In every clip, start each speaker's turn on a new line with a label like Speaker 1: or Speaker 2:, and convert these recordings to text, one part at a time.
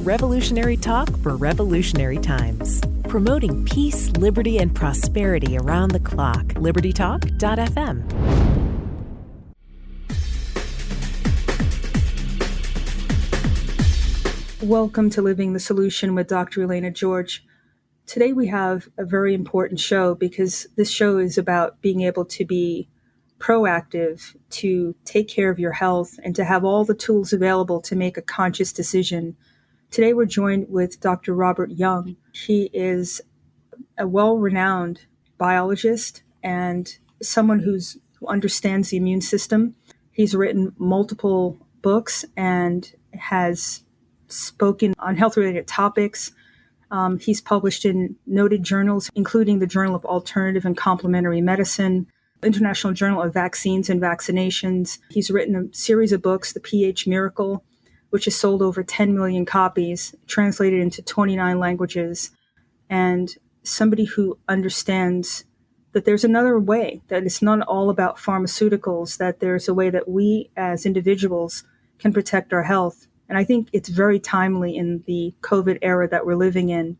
Speaker 1: Revolutionary talk for revolutionary times. Promoting peace, liberty, and prosperity around the clock. LibertyTalk.fm.
Speaker 2: Welcome to Living the Solution with Dr. Elena George. Today we have a very important show because this show is about being able to be proactive, to take care of your health, and to have all the tools available to make a conscious decision. Today we're joined with Dr. Robert Young. He is a well-renowned biologist and someone who understands the immune system. He's written multiple books and has spoken on health-related topics. He's published in noted journals, including the Journal of Alternative and Complementary Medicine, International Journal of Vaccines and Vaccinations. He's written a series of books, The pH Miracle, which has sold over 10 million copies, translated into 29 languages, and somebody who understands that there's another way, that it's not all about pharmaceuticals, that there's a way that we as individuals can protect our health. And I think it's very timely in the COVID era that we're living in.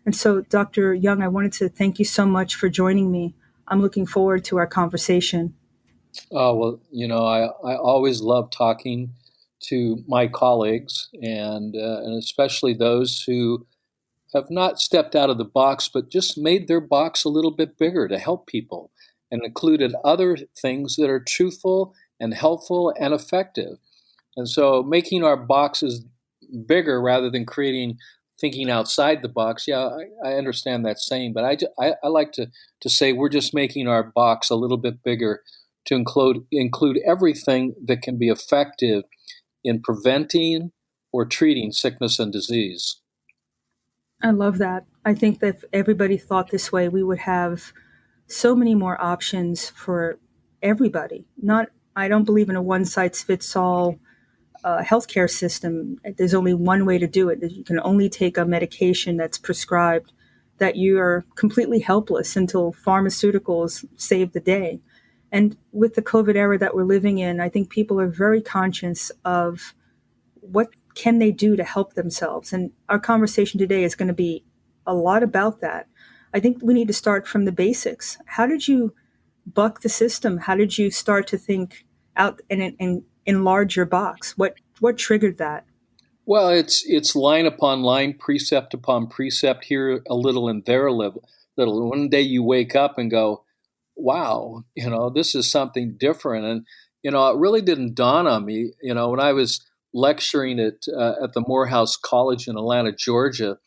Speaker 2: And so, Dr. Young, I wanted to thank you so much for joining me. I'm looking forward to our conversation.
Speaker 3: Oh, well, I always love talking to my colleagues and especially those who have not stepped out of the box, but just made their box a little bit bigger to help people and included other things that are truthful and helpful and effective. And so making our boxes bigger rather than thinking outside the box. Yeah, I understand that saying, but I like to say we're just making our box a little bit bigger to include everything that can be effective in preventing or treating sickness and disease.
Speaker 2: I love that. I think that if everybody thought this way, we would have so many more options for everybody. I don't believe in a one-size-fits-all healthcare system. There's only one way to do it. You can only take a medication that's prescribed, that you are completely helpless until pharmaceuticals save the day. And with the COVID era that we're living in, I think people are very conscious of what can they do to help themselves. And our conversation today is going to be a lot about that. I think we need to start from the basics. How did you buck the system? How did you start to think out and enlarge your box? What triggered that?
Speaker 3: Well, it's line upon line, precept upon precept, here a little and there a little. One day you wake up and go, wow, this is something different. And, it really didn't dawn on me, when I was lecturing at the Morehouse College in Atlanta, Georgia,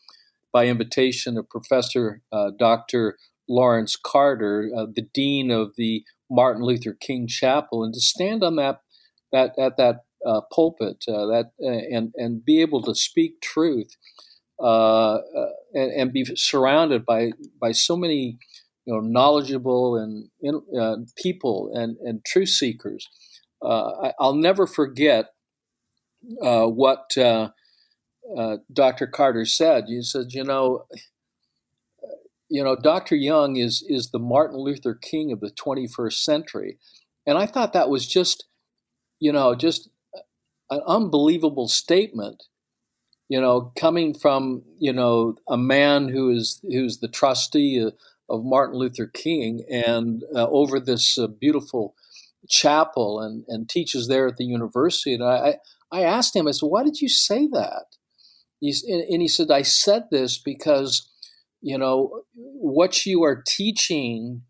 Speaker 3: by invitation of Professor Dr. Lawrence Carter, the dean of the Martin Luther King Chapel, and to stand on that pulpit and be able to speak truth and be surrounded by so many knowledgeable and people and truth seekers. I'll never forget what Dr. Carter said. He said, Dr. Young is the Martin Luther King of the 21st century. And I thought that was just an unbelievable statement, coming from, a man who's the trustee of Martin Luther King and over this beautiful chapel and teaches there at the university. And I asked him, I said, why did you say that? And he said, I said this because, what you are teaching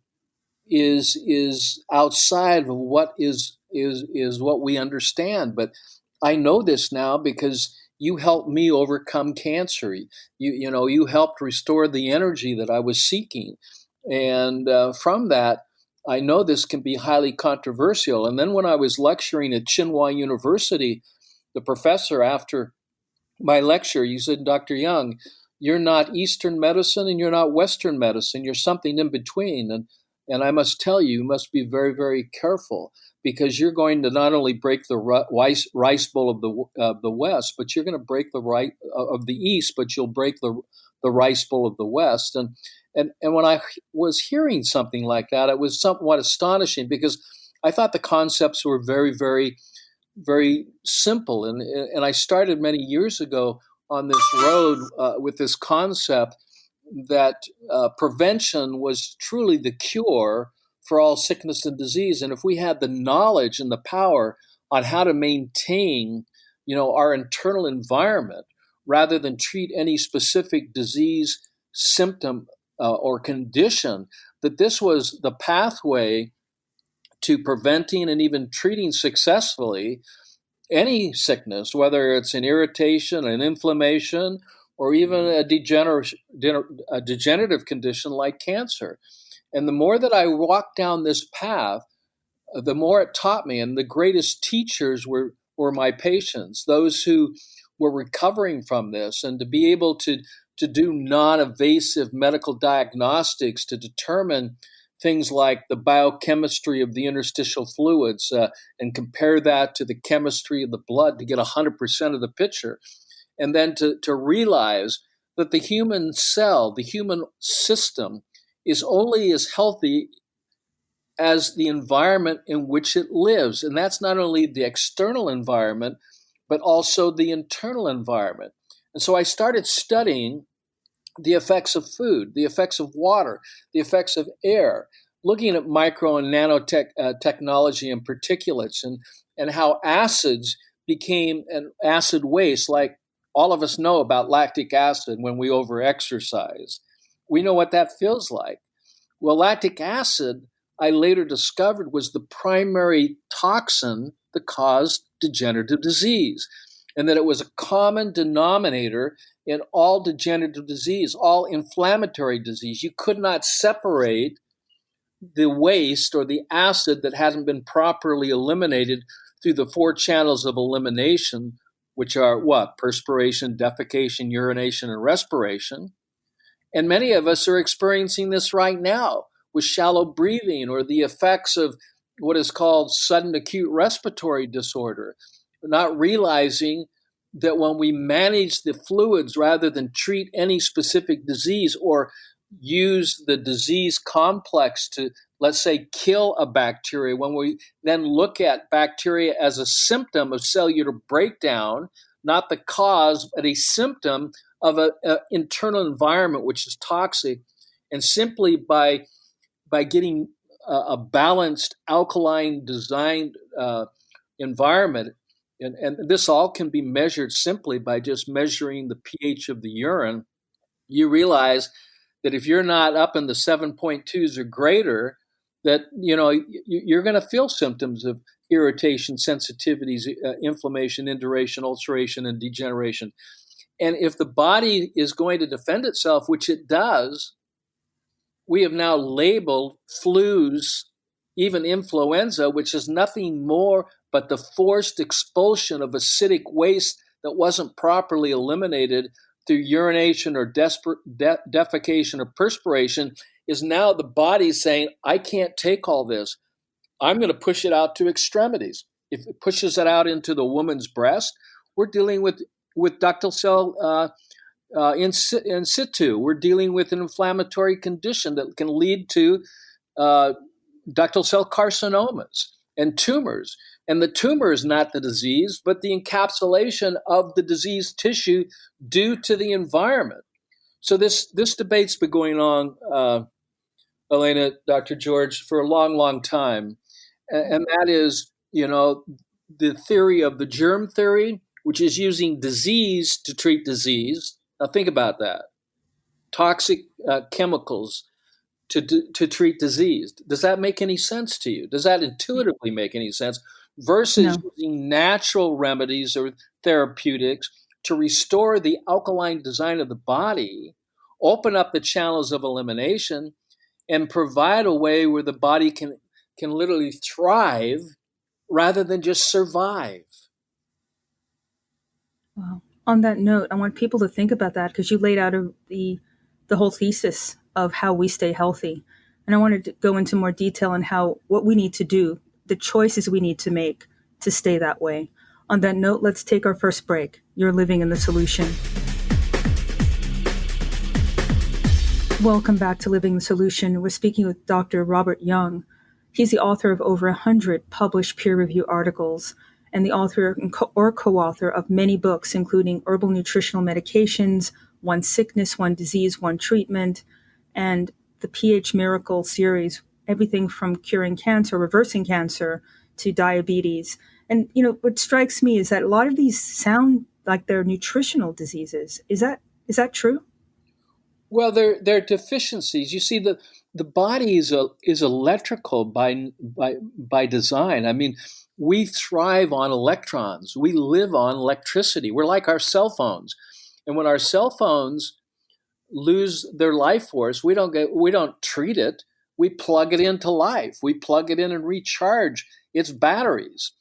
Speaker 3: is outside of what is what we understand. But I know this now because you helped me overcome cancer. You helped restore the energy that I was seeking. And from that, I know this can be highly controversial. And then when I was lecturing at Tsinghua University, the professor, after my lecture, he said, Dr. Young, you're not Eastern medicine and you're not Western medicine. You're something in between. And I must tell you, you must be very, very careful because you're going to not only break the rice bowl of the West, but you're going to break the right of the East, but you'll break the rice bowl of the West. And when I was hearing something like that, it was somewhat astonishing because I thought the concepts were very, very, very simple. And I started many years ago on this road with this concept that prevention was truly the cure for all sickness and disease. And if we had the knowledge and the power on how to maintain, our internal environment rather than treat any specific disease, symptom, or condition, that this was the pathway to preventing and even treating successfully any sickness, whether it's an irritation, an inflammation, or even a degenerative condition like cancer. And the more that I walked down this path, the more it taught me. And the greatest teachers were my patients, those who were recovering from this, and to be able to do non-invasive medical diagnostics to determine things like the biochemistry of the interstitial fluids and compare that to the chemistry of the blood to get 100% of the picture. And then to realize that the human cell, the human system, is only as healthy as the environment in which it lives. And that's not only the external environment, but also the internal environment. And so I started studying the effects of food, the effects of water, the effects of air, looking at micro and nanotechnology and particulates, and how acids became an acid waste, like all of us know about lactic acid when we overexercise. We know what that feels like. Well, lactic acid, I later discovered, was the primary toxin that caused degenerative disease, and that it was a common denominator in all degenerative disease, all inflammatory disease. You could not separate the waste or the acid that hasn't been properly eliminated through the 4 channels of elimination, which are what? Perspiration, defecation, urination, and respiration. And many of us are experiencing this right now with shallow breathing or the effects of what is called sudden acute respiratory disorder, not realizing that when we manage the fluids rather than treat any specific disease or use the disease complex to, let's say, kill a bacteria, when we then look at bacteria as a symptom of cellular breakdown, not the cause, but a symptom of an internal environment which is toxic, and simply by getting a balanced alkaline designed environment, and this all can be measured simply by just measuring the pH of the urine, you realize that if you're not up in the 7.2s or greater, that you're going to feel symptoms of irritation, sensitivities, inflammation, induration, ulceration, and degeneration. And if the body is going to defend itself, which it does, we have now labeled flus, even influenza, which is nothing more but the forced expulsion of acidic waste that wasn't properly eliminated through urination or defecation or perspiration, is now the body saying, I can't take all this. I'm going to push it out to extremities. If it pushes it out into the woman's breast, we're dealing with ductal cell in situ. We're dealing with an inflammatory condition that can lead to ductal cell carcinomas and tumors. And the tumor is not the disease, but the encapsulation of the diseased tissue due to the environment. So this debate's been going on, Elena, Dr. George, for a long, long time. And that is, the theory of the germ theory, which is using disease to treat disease. Now think about that. Toxic chemicals to treat disease. Does that make any sense to you? Does that intuitively make any sense? Versus using natural remedies or therapeutics to restore the alkaline design of the body, open up the channels of elimination, and provide a way where the body can literally thrive rather than just survive.
Speaker 2: Wow. On that note, I want people to think about that, because you laid out the whole thesis of how we stay healthy. And I wanted to go into more detail on what we need to do, the choices we need to make to stay that way. On that note, let's take our first break. You're living in the solution. Welcome back to Living the Solution. We're speaking with Dr. Robert Young. He's the author of over 100 published peer-reviewed articles and the author or co-author of many books, including Herbal Nutritional Medications, One Sickness, One Disease, One Treatment, and the pH Miracle series, everything from curing cancer, reversing cancer, to diabetes. And, what strikes me is that a lot of these sound like they're nutritional diseases. Is that true?
Speaker 3: Well, they're deficiencies. You see, the body is electrical by design. I mean, we thrive on electrons. We live on electricity. We're like our cell phones, and when our cell phones lose their life force, we don't treat it. We plug it into life. We plug it in and recharge its batteries.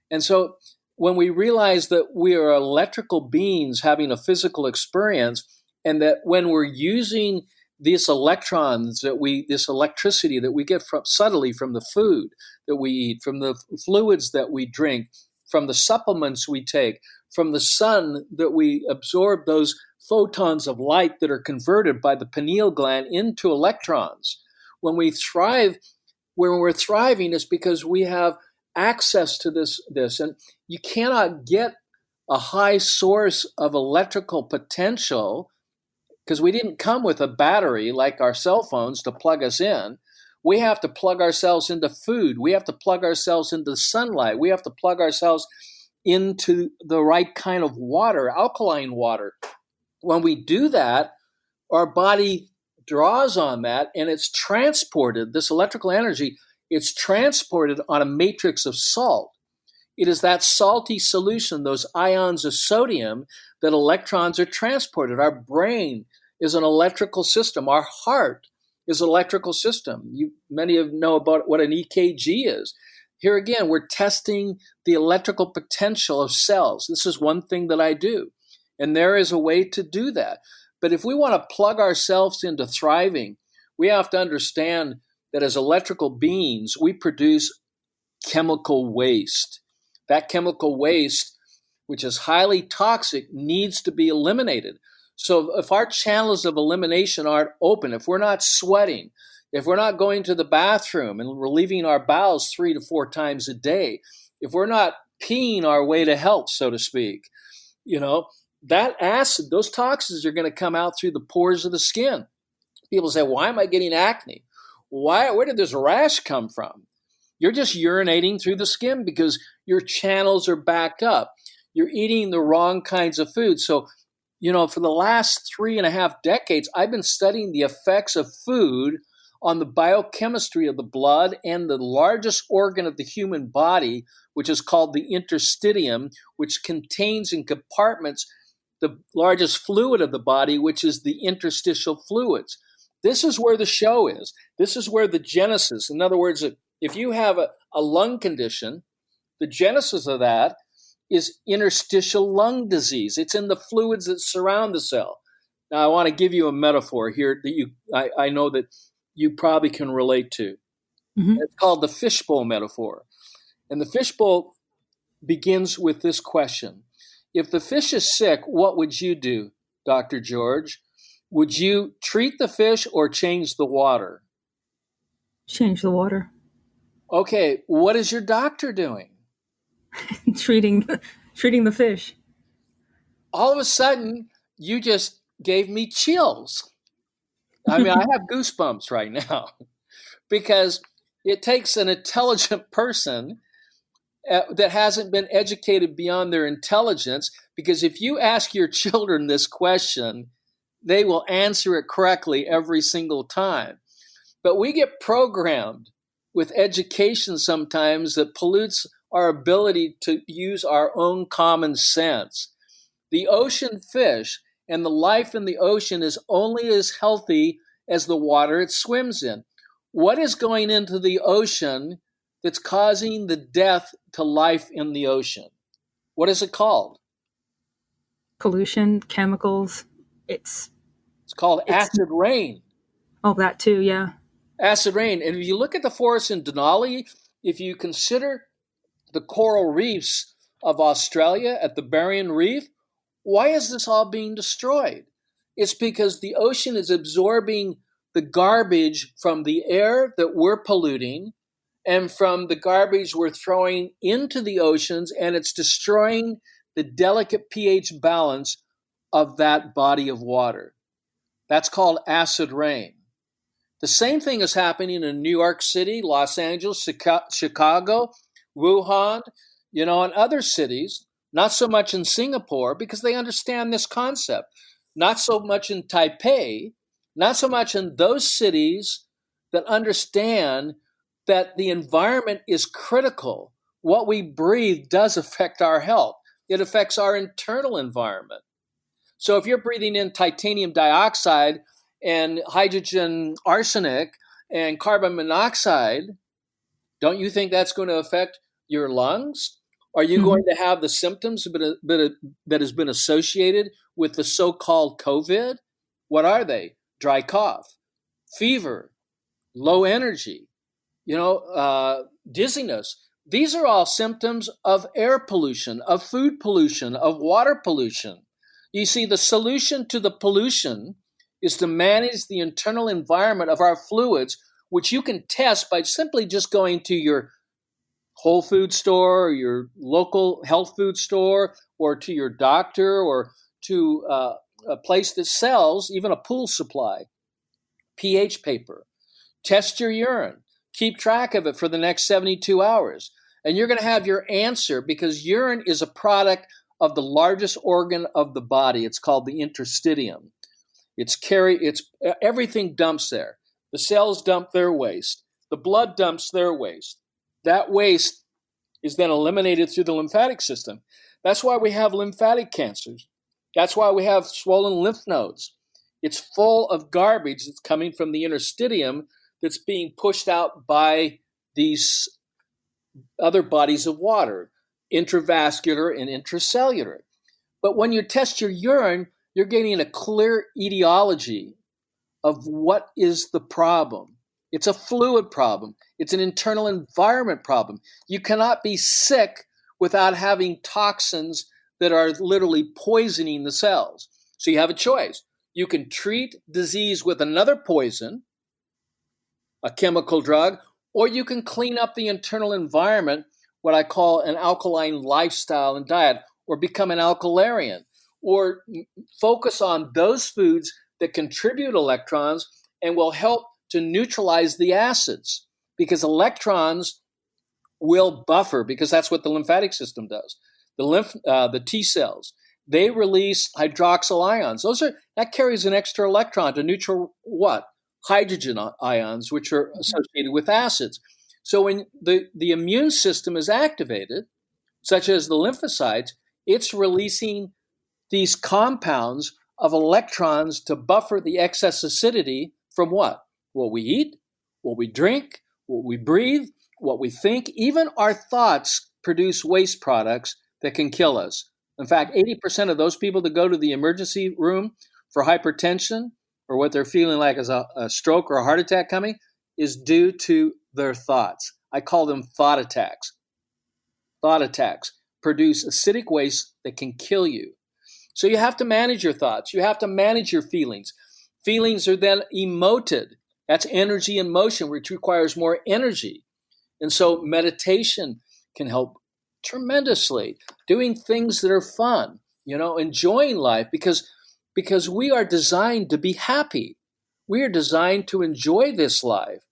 Speaker 3: And so when we realize that we are electrical beings having a physical experience, and that when we're using these electrons this electricity that we get subtly from the food that we eat, from the fluids that we drink, from the supplements we take, from the sun that we absorb those photons of light that are converted by the pineal gland into electrons. When we're thriving, it's because we have access to this, and you cannot get a high source of electrical potential because we didn't come with a battery like our cell phones to plug us in. We have to plug ourselves into food. We have to plug ourselves into sunlight. We have to plug ourselves into the right kind of water, alkaline water. When we do that, our body draws on that, and it's transported, this electrical energy, it's transported on a matrix of salt. It is that salty solution, those ions of sodium, that electrons are transported. Our brain is an electrical system. Our heart is an electrical system. Many of you know about what an EKG is. Here again, we're testing the electrical potential of cells. This is one thing that I do, and there is a way to do that. But if we want to plug ourselves into thriving, we have to understand that as electrical beings, we produce chemical waste. That chemical waste, which is highly toxic, needs to be eliminated. So if our channels of elimination aren't open, if we're not sweating, if we're not going to the bathroom and relieving our bowels 3 to 4 times a day, if we're not peeing our way to health, so to speak, that acid, those toxins are going to come out through the pores of the skin. People say, why am I getting acne? Where did this rash come from? You're just urinating through the skin because your channels are backed up. You're eating the wrong kinds of food. So, for the last 3.5 decades, I've been studying the effects of food on the biochemistry of the blood and the largest organ of the human body, which is called the interstitium, which contains in compartments the largest fluid of the body, which is the interstitial fluids. This is where the show is. This is where the genesis, in other words, if you have a lung condition, the genesis of that is interstitial lung disease. It's in the fluids that surround the cell. Now, I want to give you a metaphor here that I know that you probably can relate to. Mm-hmm. It's called the fishbowl metaphor. And the fishbowl begins with this question. If the fish is sick, what would you do, Dr. George? Would you treat the fish or change the water?
Speaker 2: Change the water.
Speaker 3: Okay, what is your doctor doing?
Speaker 2: treating the fish.
Speaker 3: All of a sudden, you just gave me chills. I mean, I have goosebumps right now because it takes an intelligent person that hasn't been educated beyond their intelligence, because if you ask your children this question, they will answer it correctly every single time. But we get programmed with education sometimes that pollutes our ability to use our own common sense. The ocean fish and the life in the ocean is only as healthy as the water it swims in. What is going into the ocean that's causing the death to life in the ocean? What is it called?
Speaker 2: Pollution, chemicals. It's
Speaker 3: called acid rain.
Speaker 2: Oh, that too, yeah.
Speaker 3: Acid rain. And if you look at the forests in Denali, if you consider the coral reefs of Australia at the Barrier Reef, why is this all being destroyed? It's because the ocean is absorbing the garbage from the air that we're polluting and from the garbage we're throwing into the oceans, and it's destroying the delicate pH balance of that body of water. That's called acid rain. The same thing is happening in New York City, Los Angeles, Chicago, Wuhan, and other cities. Not so much in Singapore because they understand this concept. Not so much in Taipei, not so much in those cities that understand that the environment is critical. What we breathe does affect our health. It affects our internal environment. So if you're breathing in titanium dioxide and hydrogen arsenic and carbon monoxide, don't you think that's going to affect your lungs? Are you going to have the symptoms that has been associated with the so-called COVID? What are they? Dry cough, fever, low energy, dizziness. These are all symptoms of air pollution, of food pollution, of water pollution. You see, the solution to the pollution is to manage the internal environment of our fluids, which you can test by simply just going to your Whole Food store or your local health food store or to your doctor or to a place that sells even a pool supply, pH paper. Test your urine. Keep track of it for the next 72 hours. And you're going to have your answer because urine is a product of the largest organ of the body. It's called the interstitium. Everything dumps there. The cells dump their waste. The blood dumps their waste. That waste is then eliminated through the lymphatic system. That's why we have lymphatic cancers. That's why we have swollen lymph nodes. It's full of garbage that's coming from the interstitium that's being pushed out by these other bodies of water, intravascular and intracellular. But when you test your urine, you're getting a clear etiology of what is the problem. It's a fluid problem. It's an internal environment problem. You cannot be sick without having toxins that are literally poisoning the cells. So you have a choice. You can treat disease with another poison, a chemical drug, or you can clean up the internal environment, what I call an alkaline lifestyle and diet, or become an alkalarian, or focus on those foods that contribute electrons and will help to neutralize the acids, because electrons will buffer, because that's what the lymphatic system does. The T cells, they release hydroxyl ions. That carries an extra electron to neutral what? Hydrogen ions, which are associated with acids. So when the immune system is activated, such as the lymphocytes, it's releasing these compounds of electrons to buffer the excess acidity from what? What we eat, what we drink, what we breathe, what we think. Even our thoughts produce waste products that can kill us. In fact, 80% of those people that go to the emergency room for hypertension or what they're feeling like is a stroke or a heart attack coming is due to their thoughts. I call them thought attacks. Thought attacks produce acidic waste that can kill you. So you have to manage your thoughts. You have to manage your feelings. Feelings are then emoted. That's energy in motion, which requires more energy. And so meditation can help tremendously. Doing things that are fun, enjoying life, because we are designed to be happy. We are designed to enjoy this life,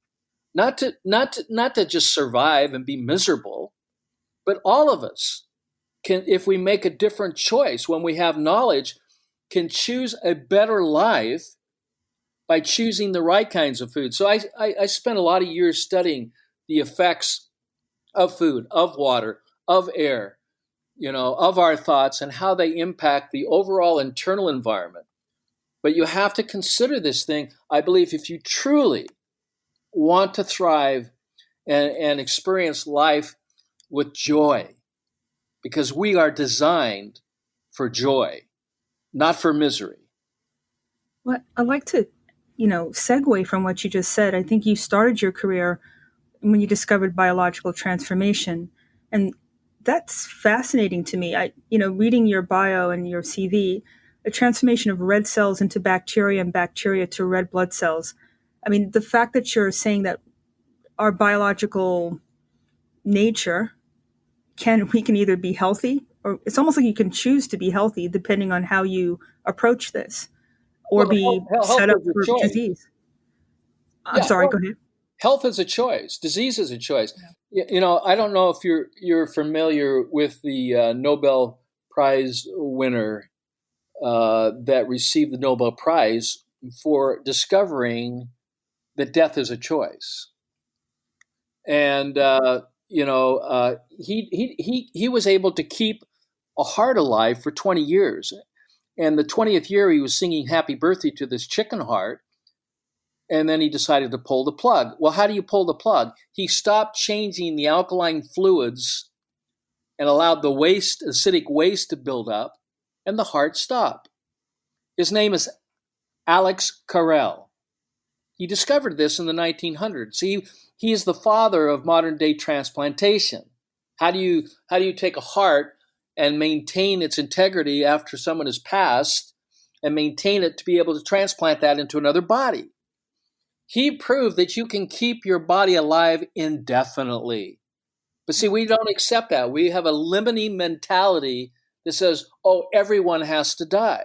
Speaker 3: not to just survive and be miserable. But all of us can, if we make a different choice, when we have knowledge, can choose a better life by choosing the right kinds of food. So I spent a lot of years studying the effects of food, of water, of air, of our thoughts and how they impact the overall internal environment. But you have to consider this thing, I believe, if you truly want to thrive and experience life with joy, because we are designed for joy, not for misery.
Speaker 2: Well, I'd like to, segue from what you just said. I think you started your career when you discovered biological transformation. And that's fascinating to me. Reading your bio and your CV, a transformation of red cells into bacteria and bacteria to red blood cells. I mean, the fact that you're saying that our biological nature, we can either be healthy, or it's almost like you can choose to be healthy depending on how you approach this, or
Speaker 3: Well,
Speaker 2: be
Speaker 3: health
Speaker 2: set up
Speaker 3: is a
Speaker 2: for
Speaker 3: choice.
Speaker 2: disease. I'm
Speaker 3: Yeah,
Speaker 2: sorry,
Speaker 3: well,
Speaker 2: go ahead.
Speaker 3: health is a choice. Disease is a choice. I don't know if you're familiar with the Nobel Prize winner that received the Nobel Prize for discovering that death is a choice. And he was able to keep a heart alive for 20 years. And the 20th year, he was singing "Happy Birthday" to this chicken heart. And then he decided to pull the plug. Well, how do you pull the plug? He stopped changing the alkaline fluids and allowed the acidic waste to build up, and the heart stopped. His name is Alex Carrel. He discovered this in the 1900s. He is the father of modern day transplantation. How do you take a heart and maintain its integrity after someone has passed, and maintain it to be able to transplant that into another body? He proved that you can keep your body alive indefinitely. But see, we don't accept that. We have a limiting mentality that says, oh, everyone has to die.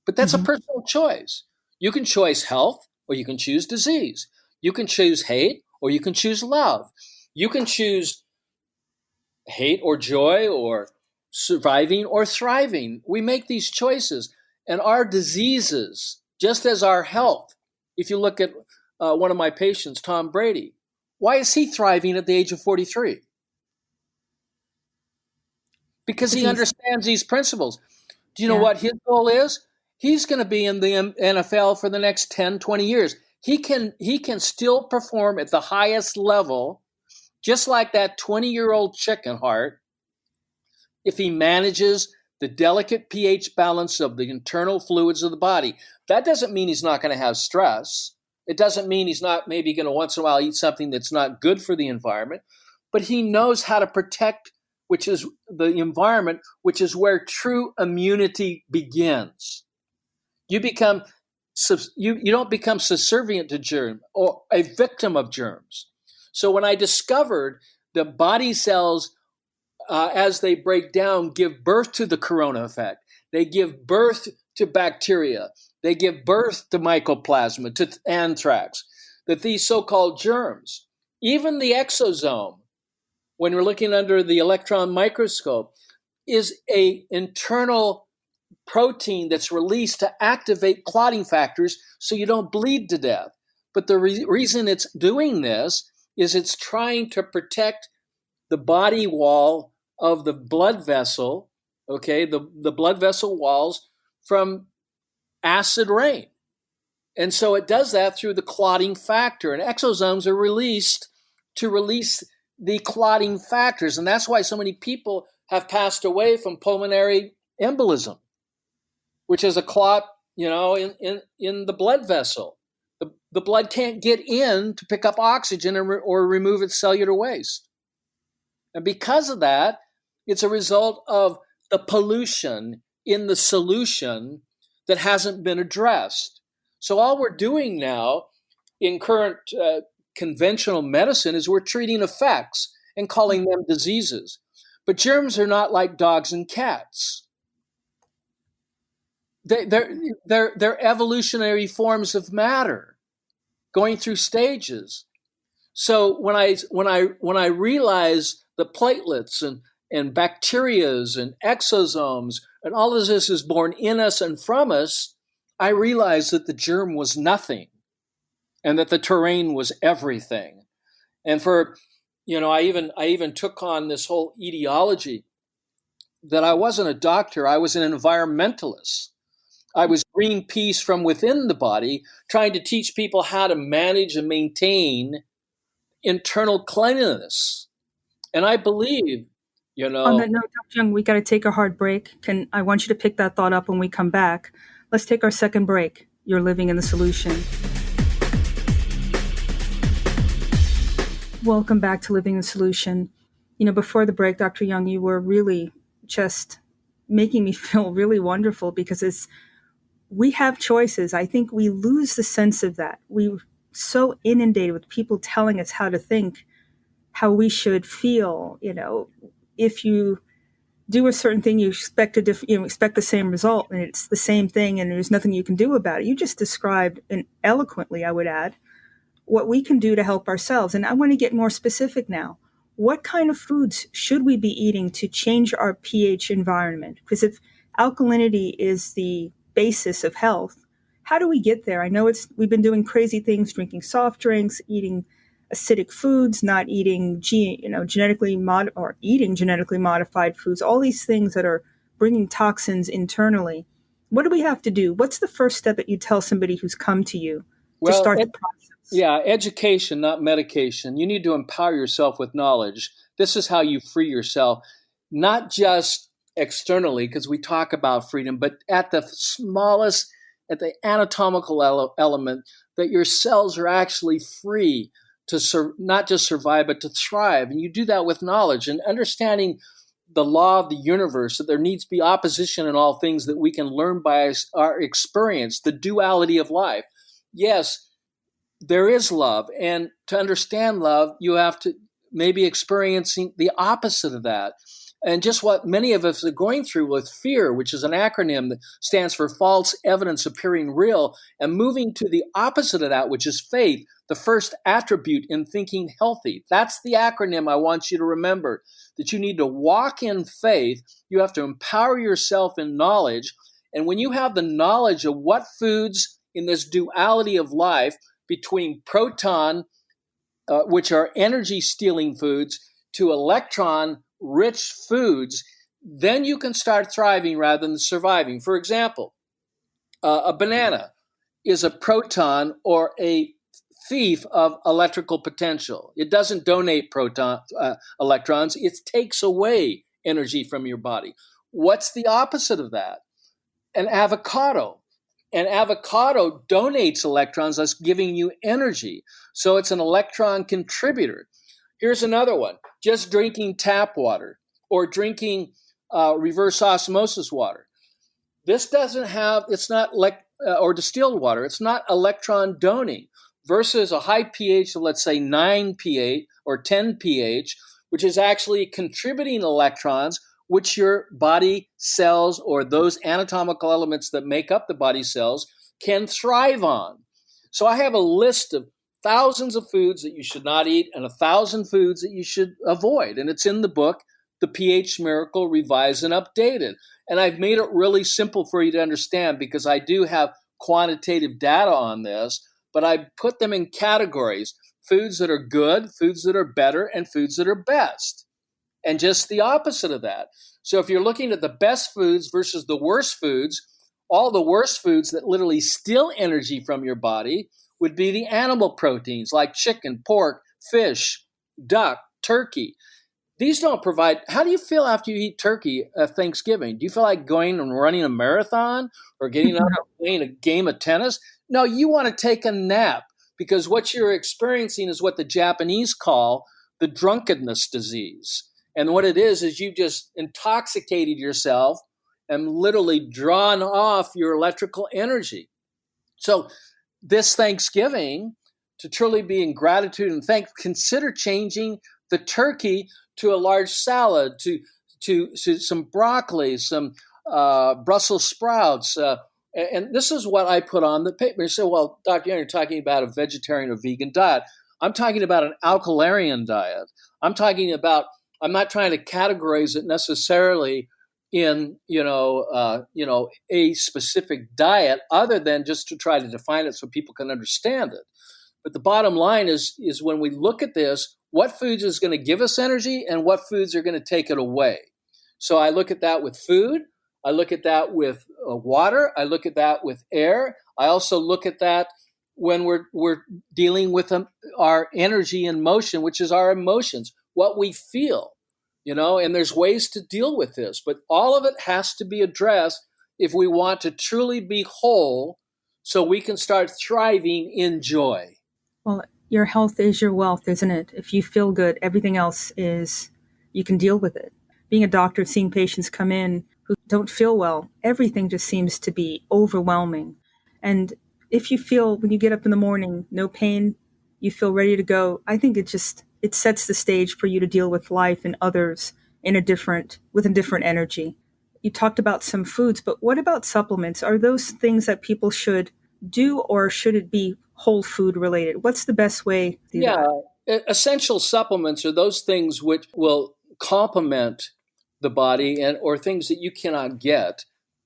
Speaker 3: But that's a personal choice. You can choose health, or you can choose disease. You can choose hate, or you can choose love. You can choose hate or joy, or surviving or thriving. We make these choices. And our diseases, just as our health, if you look at one of my patients, Tom Brady, why is he thriving at the age of 43? Because he understands these principles. Do you know what his goal is? He's going to be in the NFL for the next 10, 20 years. He can still perform at the highest level, just like that 20-year-old chicken heart, if he manages the delicate pH balance of the internal fluids of the body. That doesn't mean he's not going to have stress. It doesn't mean he's not maybe going to once in a while eat something that's not good for the environment, but he knows how to protect, which is the environment, which is where true immunity begins. You don't become subservient to germs or a victim of germs. So when I discovered the body cells, as they break down, give birth to the corona effect. They give birth to bacteria. They give birth to mycoplasma, to anthrax, that these so-called germs, even the exosome, when we're looking under the electron microscope, is an internal protein that's released to activate clotting factors so you don't bleed to death. But the reason it's doing this is it's trying to protect the body wall of the blood vessel, okay, the blood vessel walls from acid rain. And so it does that through the clotting factor. And exosomes are released to release the clotting factors. And that's why so many people have passed away from pulmonary embolism, which is a clot, in the blood vessel. The blood can't get in to pick up oxygen or remove its cellular waste. And because of that, it's a result of the pollution in the solution that hasn't been addressed. So all we're doing now in current conventional medicine is we're treating effects and calling them diseases. But germs are not like dogs and cats. They're evolutionary forms of matter going through stages. So when I realize the platelets and bacterias and exosomes and all of this is born in us and from us, I realized that the germ was nothing and that the terrain was everything. And I even took on this whole etiology that I wasn't a doctor, I was an environmentalist. I was Greenpeace from within the body, trying to teach people how to manage and maintain internal cleanliness. And I believe,
Speaker 2: On that note, Dr. Young, we got to take a hard break. I want you to pick that thought up when we come back. Let's take our second break. You're living in the solution. Welcome back to Living the Solution. Before the break, Dr. Young, you were really just making me feel really wonderful because we have choices. I think we lose the sense of that. We're so inundated with people telling us how to think, how we should feel. If you do a certain thing, you expect expect the same result, and it's the same thing, and there's nothing you can do about it. You just described, and eloquently, I would add, what we can do to help ourselves. And I want to get more specific now. What kind of foods should we be eating to change our pH environment? Because if alkalinity is the basis of health, how do we get there? I know we've been doing crazy things, drinking soft drinks, eating acidic foods, not eating eating genetically modified foods, all these things that are bringing toxins internally. What do we have to do? What's the first step that you tell somebody who's come to you to start the process?
Speaker 3: Yeah, education, not medication. You need to empower yourself with knowledge. This is how you free yourself, not just externally, because we talk about freedom, but at the smallest, at the anatomical element, that your cells are actually free to not just survive, but to thrive. And you do that with knowledge and understanding the law of the universe, that there needs to be opposition in all things that we can learn by our experience, the duality of life. Yes, there is love. And to understand love, you have to maybe experiencing the opposite of that. And just what many of us are going through with fear, which is an acronym that stands for false evidence appearing real, and moving to the opposite of that, which is faith, the first attribute in thinking healthy. That's the acronym I want you to remember, that you need to walk in faith. You have to empower yourself in knowledge. And when you have the knowledge of what foods in this duality of life between proton, which are energy-stealing foods, to electron-rich foods, then you can start thriving rather than surviving. For example, a banana is a proton or a thief of electrical potential. It doesn't donate electrons. It takes away energy from your body. What's the opposite of that? An avocado. An avocado donates electrons, thus giving you energy. So it's an electron contributor. Here's another one. Just drinking tap water or drinking reverse osmosis water. This doesn't have, it's not or distilled water. It's not electron donating versus a high pH of, let's say, 9 pH or 10 pH, which is actually contributing electrons, which your body cells or those anatomical elements that make up the body cells can thrive on. So I have a list of thousands of foods that you should not eat and 1,000 foods that you should avoid. And it's in the book, The pH Miracle, Revised and Updated. And I've made it really simple for you to understand because I do have quantitative data on this, but I put them in categories: foods that are good, foods that are better, and foods that are best. And just the opposite of that. So if you're looking at the best foods versus the worst foods, all the worst foods that literally steal energy from your body would be the animal proteins like chicken, pork, fish, duck, turkey. These don't provide. How do you feel after you eat turkey at Thanksgiving? Do you feel like going and running a marathon or getting up and playing a game of tennis? No, you want to take a nap because what you're experiencing is what the Japanese call the drunkenness disease. And what it is you've just intoxicated yourself and literally drawn off your electrical energy. So this Thanksgiving, to truly be in gratitude and thanks, consider changing the turkey to a large salad, to some broccoli, some Brussels sprouts. And this is what I put on the paper. You say, well, Dr. Young, you're talking about a vegetarian or vegan diet. I'm talking about an alkaline diet. I'm not trying to categorize it necessarily in, a specific diet other than just to try to define it so people can understand it. But the bottom line is when we look at this, what foods is going to give us energy and what foods are going to take it away. So I look at that with food. I look at that with water. I look at that with air. I also look at that when we're dealing with our energy in motion, which is our emotions, what we feel, and there's ways to deal with this. But all of it has to be addressed if we want to truly be whole so we can start thriving in joy.
Speaker 2: Well, your health is your wealth, isn't it? If you feel good, everything else you can deal with it. Being a doctor, seeing patients come in who don't feel well, everything just seems to be overwhelming. And if you feel when you get up in the morning, no pain, you feel ready to go, I think it's it sets the stage for you to deal with life and others with a different energy. You talked about some foods, but what about supplements? Are those things that people should do, or should it be whole food related? What's the best way to do
Speaker 3: Yeah,
Speaker 2: that?
Speaker 3: essential supplements are those things which will complement the body or things that you cannot get.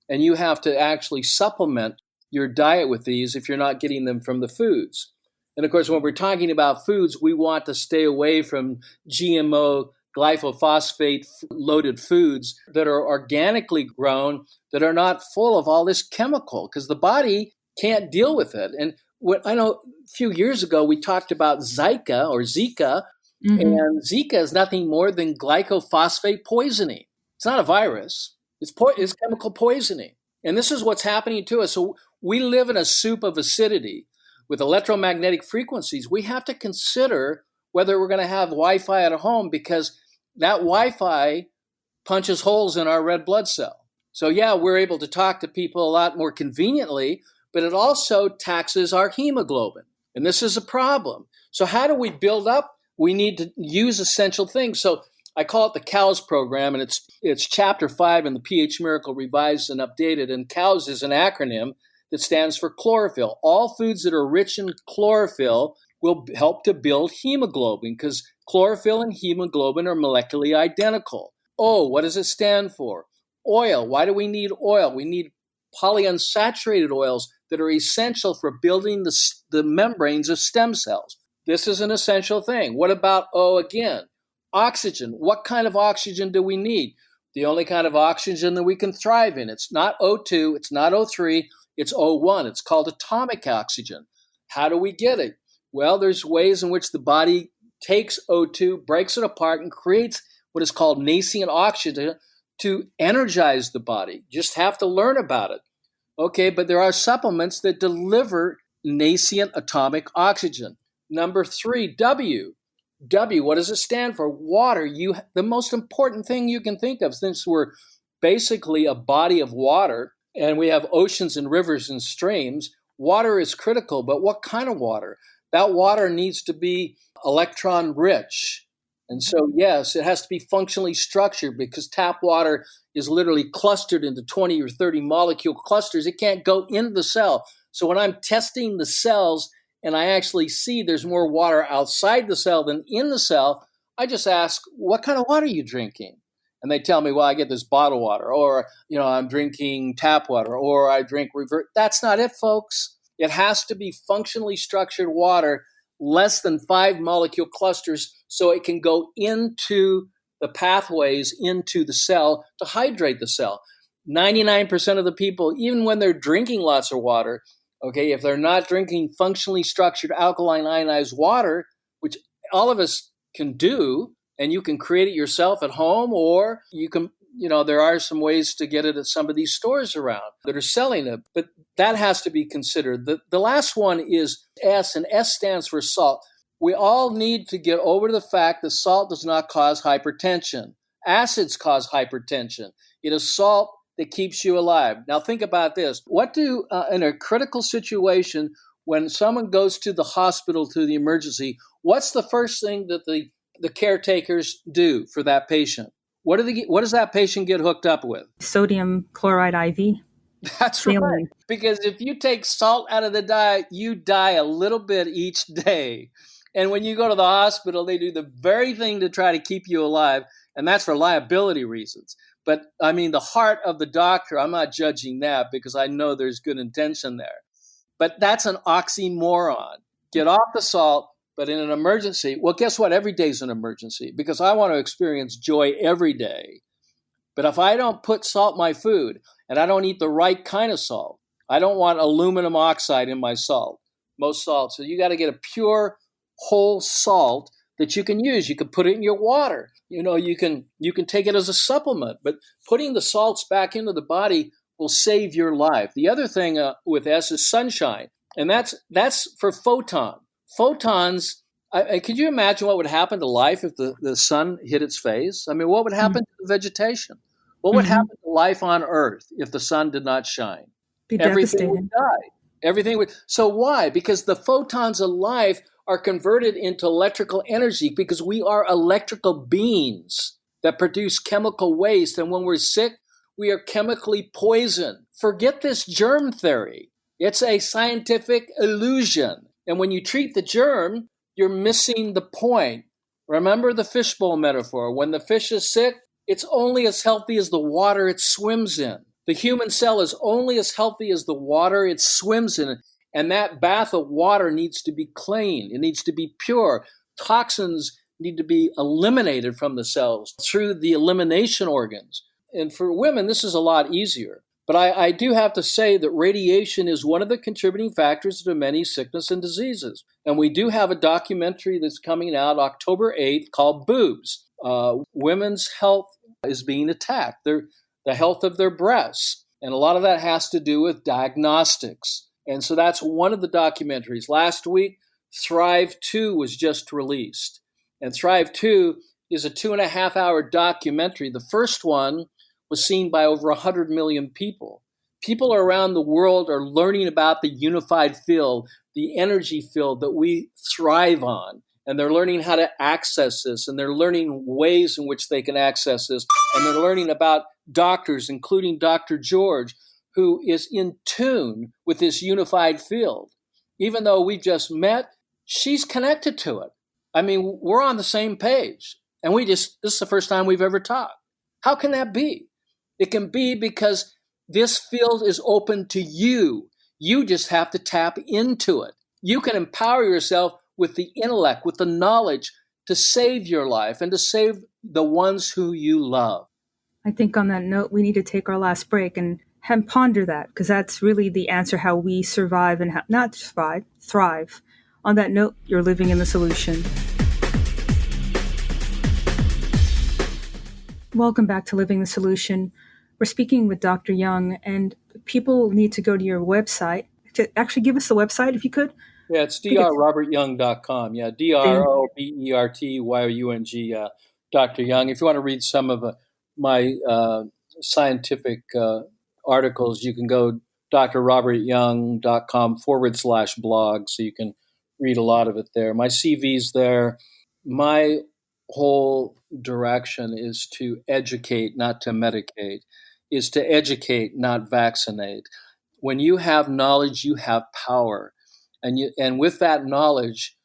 Speaker 3: And you have to actually supplement your diet with these if you're not getting them from the foods. And of course, when we're talking about foods, we want to stay away from GMO, glyphosate loaded foods that are organically grown, that are not full of all this chemical, because the body can't deal with it. And I know a few years ago, we talked about Zika,
Speaker 2: Mm-hmm.
Speaker 3: and Zika is nothing more than glyphosate poisoning. It's not a virus. It's chemical poisoning. And this is what's happening to us. So we live in a soup of acidity with electromagnetic frequencies. We have to consider whether we're going to have Wi-Fi at home, because that Wi-Fi punches holes in our red blood cell. So yeah, we're able to talk to people a lot more conveniently, but it also taxes our hemoglobin. And this is a problem. So how do we build up? We need to use essential things. So I call it the COWS program, and it's chapter 5 in the pH Miracle Revised and Updated. And COWS is an acronym that stands for chlorophyll. All foods that are rich in chlorophyll will help to build hemoglobin, because chlorophyll and hemoglobin are molecularly identical. O, what does it stand for? Oil. Why do we need oil? We need polyunsaturated oils that are essential for building the membranes of stem cells. This is an essential thing. What about O again? Oxygen. What kind of oxygen do we need? The only kind of oxygen that we can thrive in. It's not O2, it's not O3, it's O1. It's called atomic oxygen. How do we get it? Well, there's ways in which the body takes O2, breaks it apart, and creates what is called nascent oxygen to energize the body. Just have to learn about it. Okay, but there are supplements that deliver nascent atomic oxygen. Number 3, W. W, what does it stand for? Water. The most important thing you can think of, since we're basically a body of water and we have oceans and rivers and streams, water is critical. But what kind of water? That water needs to be electron rich. And so, yes, it has to be functionally structured, because tap water is literally clustered into 20 or 30 molecule clusters. It can't go into the cell. So when I'm testing the cells and I actually see there's more water outside the cell than in the cell, I just ask, what kind of water are you drinking? And they tell me, well, I get this bottled water, or, I'm drinking tap water, or I drink revert. That's not it, folks. It has to be functionally structured water, less than 5 molecule clusters, so it can go into the pathways into the cell to hydrate the cell. 99% of the people, even when they're drinking lots of water, okay, if they're not drinking functionally structured alkaline ionized water, which all of us can do, and you can create it yourself at home, or you can, there are some ways to get it at some of these stores around that are selling it, but that has to be considered. The last one is S, and S stands for salt. We all need to get over the fact that salt does not cause hypertension. Acids cause hypertension. It is salt that keeps you alive. Now think about this. What do, in a critical situation, when someone goes to the hospital, to the emergency, what's the first thing that the caretakers do for that patient? What does that patient get hooked up with?
Speaker 2: Sodium chloride IV.
Speaker 3: That's right. Because if you take salt out of the diet, you die a little bit each day. And when you go to the hospital, they do the very thing to try to keep you alive, and that's for liability reasons. But I mean, the heart of the doctor, I'm not judging that, because I know there's good intention there. But that's an oxymoron. Get off the salt, but in an emergency, well, guess what? Every day is an emergency, because I want to experience joy every day. But if I don't put salt in my food, and I don't eat the right kind of salt, I don't want aluminum oxide in my salt, most salt. So you got to get a pure, whole salt that you can use. You can put it in your water. You can take it as a supplement, but putting the salts back into the body will save your life. The other thing with S is sunshine, and that's for photon. Photons, could you imagine what would happen to life if the sun hit its face? I mean, what would happen to the vegetation? What would happen to life on Earth if the sun did not shine?
Speaker 2: Be
Speaker 3: Everything
Speaker 2: devastating.
Speaker 3: would die. Everything would. So why? Because the photons of life are converted into electrical energy because we are electrical beings that produce chemical waste. And when we're sick, we are chemically poisoned. Forget this germ theory. It's a scientific illusion. And when you treat the germ, you're missing the point. Remember the fishbowl metaphor. When the fish is sick, it's only as healthy as the water it swims in. The human cell is only as healthy as the water it swims in. And that bath of water needs to be clean. It needs to be pure. Toxins need to be eliminated from the cells through the elimination organs. And for women, this is a lot easier. But I do have to say that radiation is one of the contributing factors to many sickness and diseases. And we do have a documentary that's coming out October 8th called Boobs. Women's health is being attacked, the health of their breasts. And a lot of that has to do with diagnostics. And so that's one of the documentaries. Last week, Thrive 2 was just released. And Thrive 2 is a 2.5-hour documentary. The first one was seen by over 100 million people. People around the world are learning about the unified field, the energy field that we thrive on. And they're learning how to access this, and they're learning ways in which they can access this. And they're learning about doctors, including Dr. George, who is in tune with this unified field. Even though we just met, she's connected to it. I mean, we're on the same page. And this is the first time we've ever talked. How can that be? It can be because this field is open to you. You just have to tap into it. You can empower yourself with the intellect, with the knowledge to save your life and to save the ones who you love.
Speaker 2: I think on that note, we need to take our last break and ponder that, because that's really the answer how we survive and not survive, thrive. On that note, you're living in the solution. Welcome back to Living the Solution. We're speaking with Dr. Young, and people need to go to your website. Actually, give us the website if you could.
Speaker 3: Yeah, it's drrobertyoung.com. Yeah, DROBERTYOUNG, Dr. Young. If you want to read some of my scientific articles, you can go drrobertyoung.com/blog, so you can read a lot of it there. My CV's there. My whole direction is to educate, not to medicate, is to educate, not vaccinate. When you have knowledge, you have power. And with that knowledge,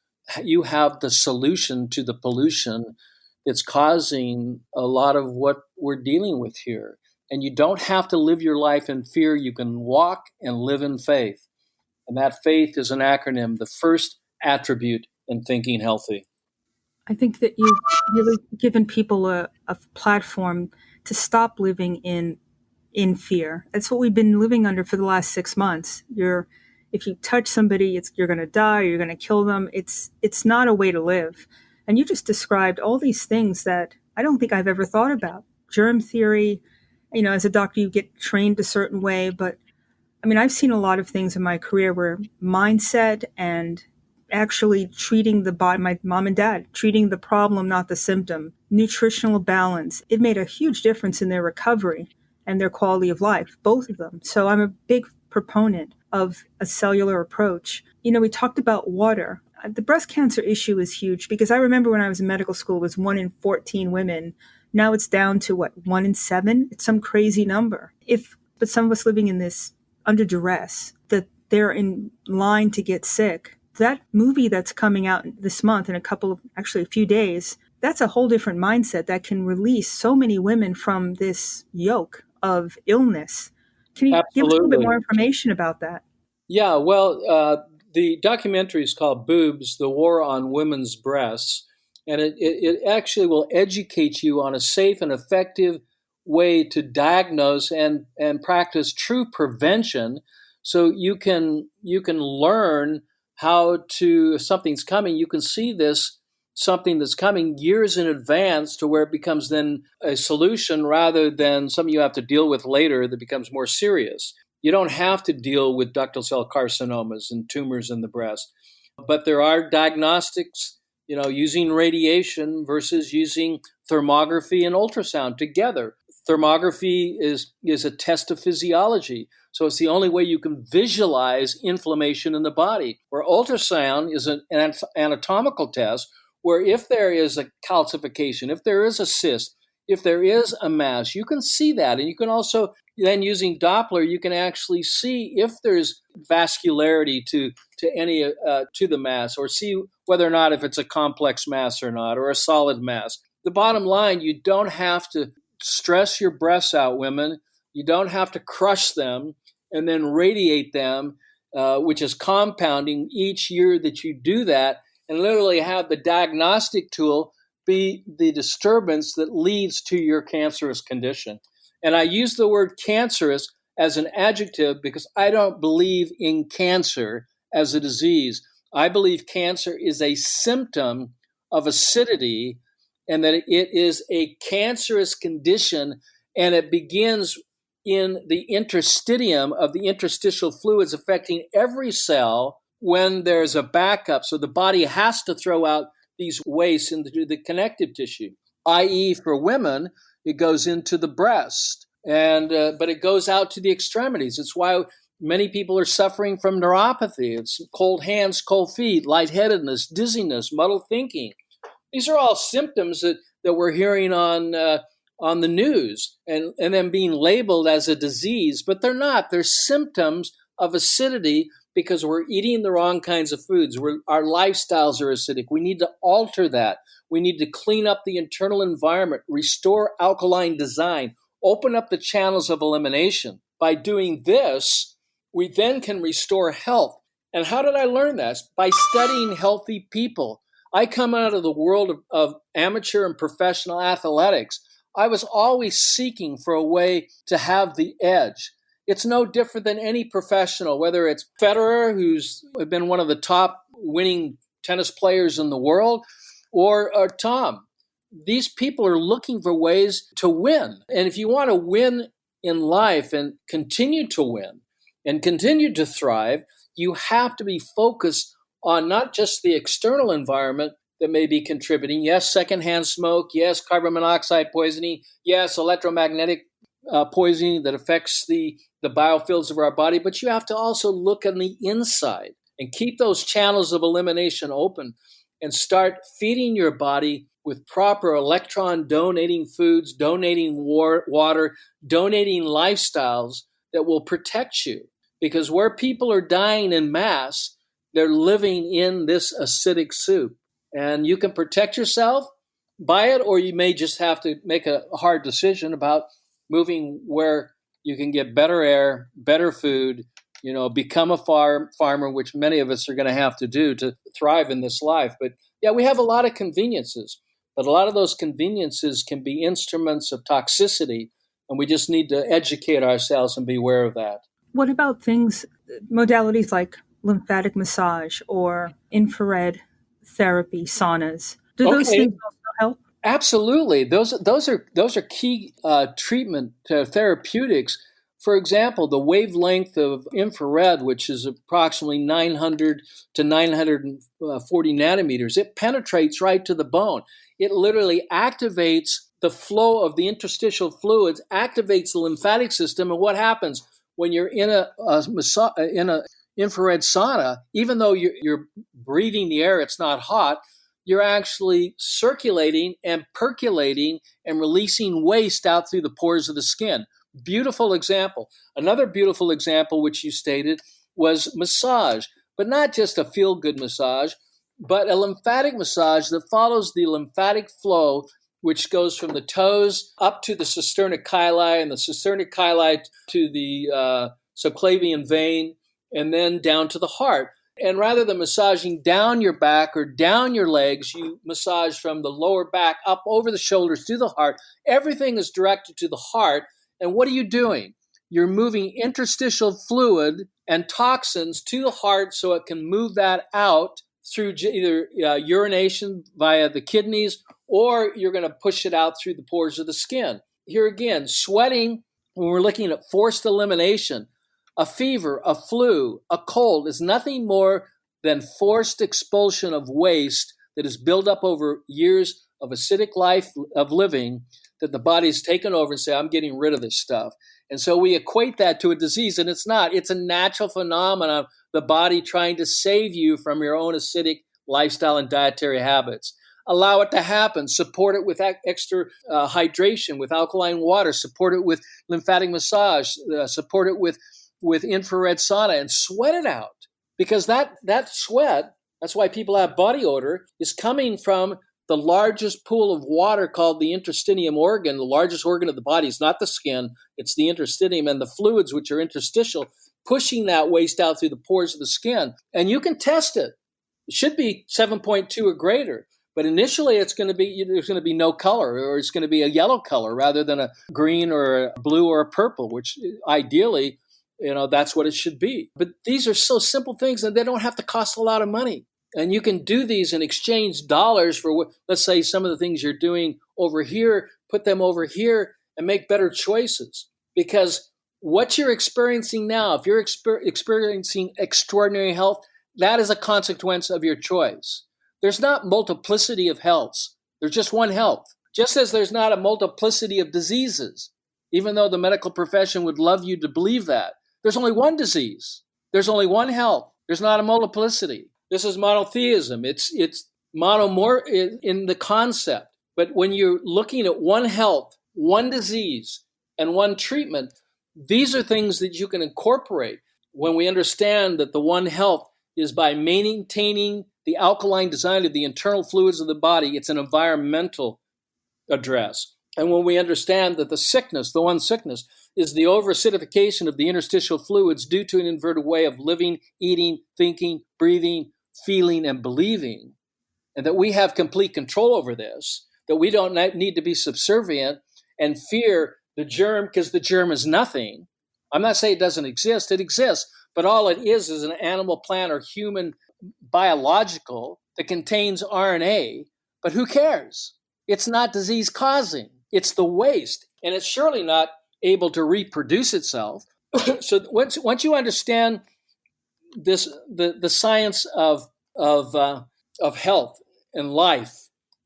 Speaker 3: you have the solution to the pollution that's causing a lot of what we're dealing with here. And you don't have to live your life in fear. You can walk and live in faith. And that faith is an acronym, the first attribute in thinking healthy.
Speaker 2: I think that you've really given people a platform to stop living in fear. That's what we've been living under for the last 6 months. If you touch somebody, you're going to die, or you're going to kill them. It's not a way to live. And you just described all these things that I don't think I've ever thought about. Germ theory, as a doctor, you get trained a certain way, but I mean, I've seen a lot of things in my career where mindset and actually treating the body, my mom and dad, treating the problem, not the symptom, nutritional balance, it made a huge difference in their recovery and their quality of life, both of them. So I'm a big proponent of a cellular approach. We talked about water. The breast cancer issue is huge because I remember when I was in medical school, it was 1 in 14 women. Now it's down to 1 in 7? It's some crazy number. But some of us living in this under duress, that they're in line to get sick. That movie that's coming out this month in a few days, that's a whole different mindset that can release so many women from this yoke of illness. Can you give us a little bit more information about that?
Speaker 3: Yeah, well, the documentary is called Boobs, The War on Women's Breasts, and it actually will educate you on a safe and effective way to diagnose and practice true prevention, so you can learn how to, if something's coming, you can see something that's coming years in advance to where it becomes then a solution rather than something you have to deal with later that becomes more serious. You don't have to deal with ductal cell carcinomas and tumors in the breast, but there are diagnostics, using radiation versus using thermography and ultrasound together. Thermography is a test of physiology. So it's the only way you can visualize inflammation in the body. Where ultrasound is an anatomical test, where if there is a calcification, if there is a cyst, if there is a mass, you can see that. And you can also, then using Doppler, you can actually see if there's vascularity to the mass, or see whether or not if it's a complex mass or not, or a solid mass. The bottom line, you don't have to stress your breasts out, women. You don't have to crush them and then radiate them, which is compounding each year that you do that, and literally have the diagnostic tool be the disturbance that leads to your cancerous condition. And I use the word cancerous as an adjective because I don't believe in cancer as a disease. I believe cancer is a symptom of acidity, and that it is a cancerous condition, and it begins in the interstitium of the interstitial fluids, affecting every cell when there's a backup. So the body has to throw out these wastes into the connective tissue, i.e. for women, it goes into the breast, but it goes out to the extremities. It's why many people are suffering from neuropathy. It's cold hands, cold feet, lightheadedness, dizziness, muddled thinking. These are all symptoms that we're hearing on the news and then being labeled as a disease, but they're not. They're symptoms of acidity because we're eating the wrong kinds of foods. Our lifestyles are acidic. We need to alter that. We need to clean up the internal environment, restore alkaline design, open up the channels of elimination. By doing this, we then can restore health. And how did I learn that? By studying healthy people. I come out of the world of amateur and professional athletics. I was always seeking for a way to have the edge. It's no different than any professional, whether it's Federer, who's been one of the top winning tennis players in the world, or Tom. These people are looking for ways to win. And if you want to win in life and continue to win and continue to thrive, you have to be focused on not just the external environment that may be contributing. Yes, secondhand smoke. Yes, carbon monoxide poisoning. Yes, electromagnetic poisoning that affects the biofields of our body. But you have to also look on the inside and keep those channels of elimination open and start feeding your body with proper electron-donating foods, donating water, donating lifestyles that will protect you. Because where people are dying in mass, they're living in this acidic soup. And you can protect yourself by it, or you may just have to make a hard decision about moving where you can get better air, better food, become a farmer, which many of us are going to have to do to thrive in this life. But yeah, we have a lot of conveniences, but a lot of those conveniences can be instruments of toxicity, and we just need to educate ourselves and be aware of that.
Speaker 2: What about modalities like lymphatic massage or infrared therapy, saunas? Do those things also help?
Speaker 3: Absolutely. Those are key treatment therapeutics. For example, the wavelength of infrared, which is approximately 900 to 940 nanometers, it penetrates right to the bone. It literally activates the flow of the interstitial fluids, activates the lymphatic system, and what happens when you're in a infrared sauna? Even though you're breathing the air, it's not hot. You're actually circulating and percolating and releasing waste out through the pores of the skin. Beautiful example. Another beautiful example, which you stated, was massage, but not just a feel-good massage, but a lymphatic massage that follows the lymphatic flow, which goes from the toes up to the cisterna-chyli, and the cisterna-chyli to the subclavian vein, and then down to the heart. And rather than massaging down your back or down your legs, you massage from the lower back up over the shoulders to the heart. Everything is directed to the heart. And what are you doing? You're moving interstitial fluid and toxins to the heart so it can move that out through either urination via the kidneys, or you're going to push it out through the pores of the skin. Here again, sweating, when we're looking at forced elimination, a fever, a flu, a cold is nothing more than forced expulsion of waste that is built up over years of acidic life of living that the body's taken over and say, I'm getting rid of this stuff. And so we equate that to a disease, and it's not. It's a natural phenomenon, the body trying to save you from your own acidic lifestyle and dietary habits. Allow it to happen. Support it with extra hydration, with alkaline water. Support it with lymphatic massage. Support it with infrared sauna, and sweat it out. Because that sweat, that's why people have body odor, is coming from the largest pool of water called the interstitium organ. The largest organ of the body is not the skin, it's the interstitium, and the fluids, which are interstitial, pushing that waste out through the pores of the skin. And you can test it. It should be 7.2 or greater. But initially, there's going to be no color, or it's going to be a yellow color rather than a green or a blue or a purple, which ideally, that's what it should be. But these are so simple things, and they don't have to cost a lot of money. And you can do these and exchange dollars for, let's say, some of the things you're doing over here, put them over here, and make better choices. Because what you're experiencing now, if you're experiencing extraordinary health, that is a consequence of your choice. There's not multiplicity of healths. There's just one health. Just as there's not a multiplicity of diseases, even though the medical profession would love you to believe that. There's only one disease. There's only one health. There's not a multiplicity. This is monotheism. It's monomorph in the concept. But when you're looking at one health, one disease, and one treatment, these are things that you can incorporate when we understand that the one health is by maintaining the alkaline design of the internal fluids of the body. It's an environmental address. And when we understand that the one sickness, is the overacidification of the interstitial fluids due to an inverted way of living, eating, thinking, breathing, feeling, and believing, and that we have complete control over this, that we don't need to be subservient and fear the germ, because the germ is nothing. I'm not saying it doesn't exist. It exists. But all it is an animal, plant, or human biological that contains RNA. But who cares? It's not disease causing. It's the waste. And it's surely not able to reproduce itself. So once you understand this, the science of health and life,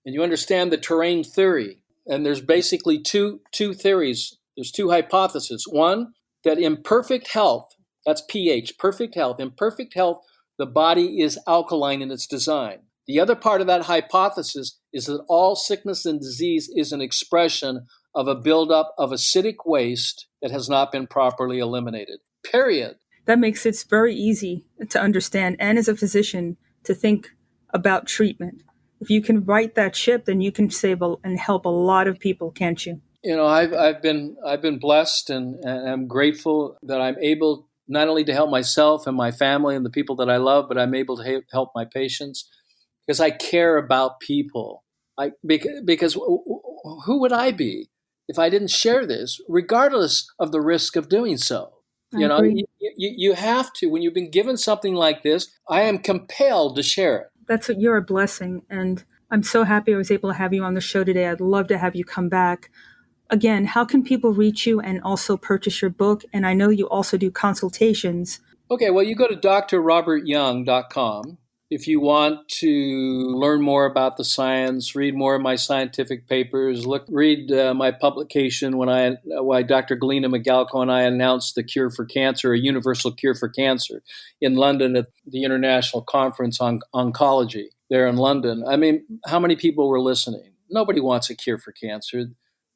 Speaker 3: and you understand the terrain theory, and there's basically two theories. There's two hypotheses. One, that in perfect health, that's pH, perfect health. In perfect health, the body is alkaline in its design. The other part of that hypothesis is that all sickness and disease is an expression of a buildup of acidic waste that has not been properly eliminated. Period.
Speaker 2: That makes it very easy to understand, and as a physician, to think about treatment. If you can right that ship, then you can save and help a lot of people, can't you?
Speaker 3: I've been blessed, and I'm grateful that I'm able not only to help myself and my family and the people that I love, but I'm able to help my patients because I care about people. Because who would I be if I didn't share this, regardless of the risk of doing so? You have to. When you've been given something like this, I am compelled to share it.
Speaker 2: You're a blessing, and I'm so happy I was able to have you on the show today. I'd love to have you come back. Again, how can people reach you and also purchase your book? And I know you also do consultations.
Speaker 3: Okay, well, you go to drrobertyoung.com if you want to learn more about the science, read more of my scientific papers, read my publication when Dr. Galina Magalko and I announced the cure for cancer, a universal cure for cancer, in London at the International Conference on Oncology there in London. I mean, how many people were listening? Nobody wants a cure for cancer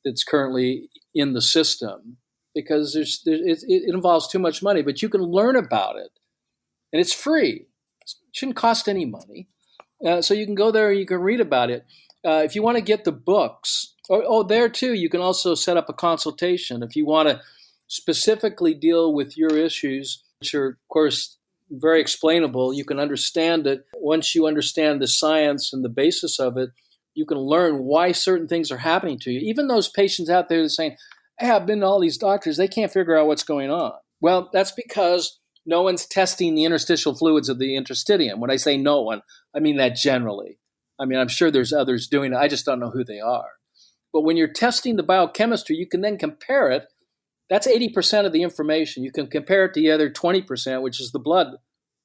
Speaker 3: that's currently in the system because it involves too much money, but you can learn about it, and it's free. It shouldn't cost any money. So you can go there and you can read about it. If you want to get the books, there too, you can also set up a consultation. If you want to specifically deal with your issues, which are, of course, very explainable, you can understand it. Once you understand the science and the basis of it, you can learn why certain things are happening to you. Even those patients out there that are saying, hey, I've been to all these doctors, they can't figure out what's going on. Well, that's because no one's testing the interstitial fluids of the interstitium. When I say no one, I mean that generally. I mean, I'm sure there's others doing it. I just don't know who they are. But when you're testing the biochemistry, you can then compare it. That's 80% of the information. You can compare it to the other 20%, which is the blood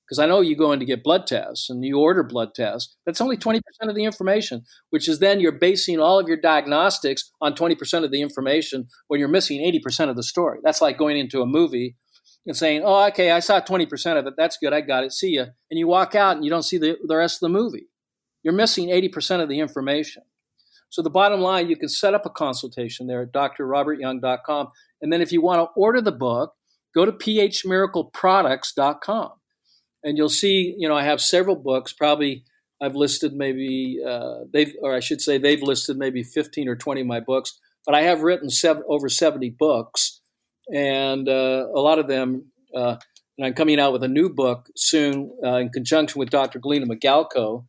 Speaker 3: because I know you go in to get blood tests and you order blood tests. That's only 20% of the information, which is then you're basing all of your diagnostics on 20% of the information when you're missing 80% of the story. That's like going into a movie and saying, oh, okay, I saw 20% of it. That's good. I got it. See ya. And you walk out and you don't see the rest of the movie. You're missing 80% of the information. So the bottom line, you can set up a consultation there at drrobertyoung.com. And then if you want to order the book, go to phmiracleproducts.com. And you'll see, I have several books. Probably I've listed maybe, they've listed maybe 15 or 20 of my books. But I have written over 70 books. And a lot of them, and I'm coming out with a new book soon in conjunction with Dr. Galina Magalko.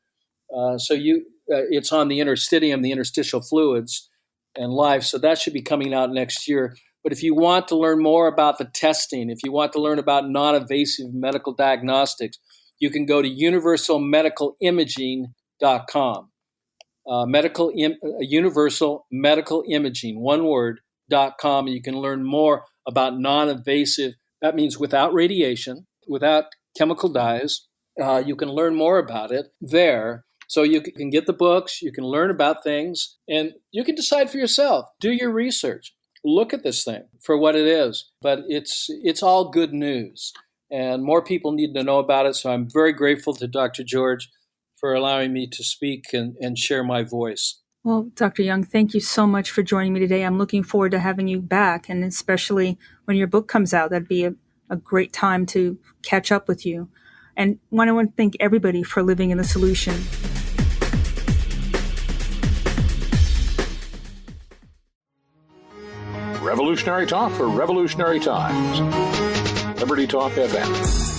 Speaker 3: It's on the interstitium, the interstitial fluids and life. So that should be coming out next year. But if you want to learn more about the testing, if you want to learn about non-invasive medical diagnostics, you can go to universalmedicalimaging.com. Universal Medical Imaging, one word, .com, and you can learn more about non-invasive. That means without radiation, without chemical dyes. You can learn more about it there. So you can get the books, you can learn about things, and you can decide for yourself. Do your research. Look at this thing for what it is. But it's all good news, and more people need to know about it. So I'm very grateful to Dr. George for allowing me to speak and share my voice.
Speaker 2: Well, Dr. Young, thank you so much for joining me today. I'm looking forward to having you back, and especially when your book comes out. That'd be a great time to catch up with you. And I want to thank everybody for living in the solution.
Speaker 4: Revolutionary talk for revolutionary times. Liberty Talk FM.